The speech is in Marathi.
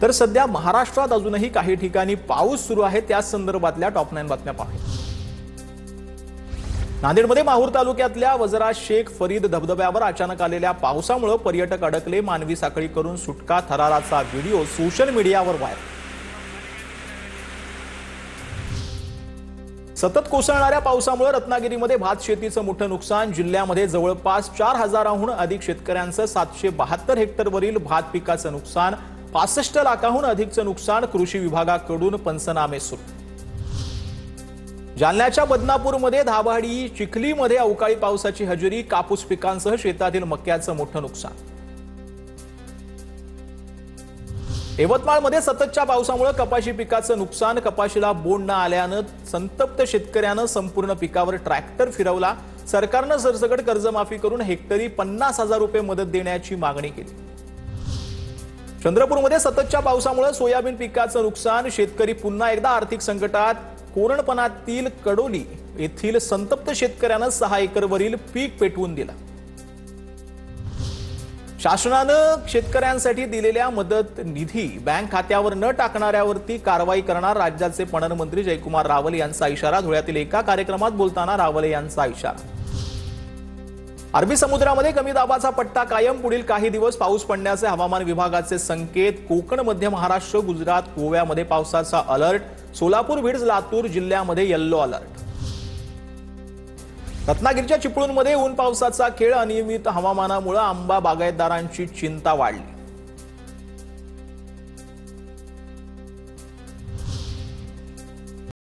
तर सध्या महाराष्ट्रात अजूनही काही ठिकाणी पाऊस सुरू आहे, त्या संदर्भातल्या टॉप 9 बातम्या पाहूया। नांदेडमध्ये माहूर तालुक्यातल्या वजरा शेख फरीद धबधब्यावर अचानक आलेल्या पावसामुळे पर्यटक अडकले। मानवी साखळी करून सुटका थराराचा व्हिडिओ सोशल मीडियावर व्हायरल। सतत कोसळणाऱ्या पावसामुळे रत्नागिरीमध्ये भात शेतीचं मोठं नुकसान। जिल्ह्यामध्ये जवळपास 4000हून अधिक शेतकऱ्यांचं 772 हेक्टरवरील भात पिकाचं नुकसान, 65 लाखांहून अधिकचं नुकसान। कृषी विभागाकडून पंचनामे सुरू। जालन्याच्या बदनापूरमध्ये धाबाडी चिखलीमध्ये अवकाळी पावसाची हजेरी, कापूस पिकांसह शेतातील मक्याचं मोठं नुकसान। यवतमाळमध्ये सततच्या पावसामुळे कपाशी पिकाचं नुकसान, कपाशीला बोंड न आल्यानं संतप्त शेतकऱ्यानं संपूर्ण पिकावर ट्रॅक्टर फिरवला। सरकारनं सरसकट कर्जमाफी करून हेक्टरी 50,000 रुपये मदत देण्याची मागणी केली। चंद्रपूरमध्ये सततच्या पावसामुळे सोयाबीन पिकाचं नुकसान, शेतकरी पुन्हा एकदा आर्थिक संकटात। कोरणपणातील कडोली येथील संतप्त शेतकऱ्यानं 6 एकरवरील पीक पेटवून दिलं। शासनानं शेतकऱ्यांसाठी दिलेल्या मदत निधी बँक खात्यावर न टाकणाऱ्यावरती कारवाई करणार राज्याचे पणन मंत्री जयकुमार रावल यांचा इशारा। धुळ्यातील एका कार्यक्रमात बोलताना रावल यांचा इशारा। अरबी समुद्रामध्ये कमी दाबाचा पट्टा कायम, पुढील काही दिवस पाऊस पडण्याचे हवामान विभागाचे संकेत। कोकण, मध्य महाराष्ट्र, गुजरात, गोव्यामध्ये पावसाचा अलर्ट। सोलापूर, बीड, लातूर जिल्ह्यामध्ये येलो अलर्ट। रत्नागिरीच्या चिपळूणमध्ये ऊन पावसाचा खेळ, अनियमित हवामानामुळे आंबा बागायतदारांची चिंता वाढली।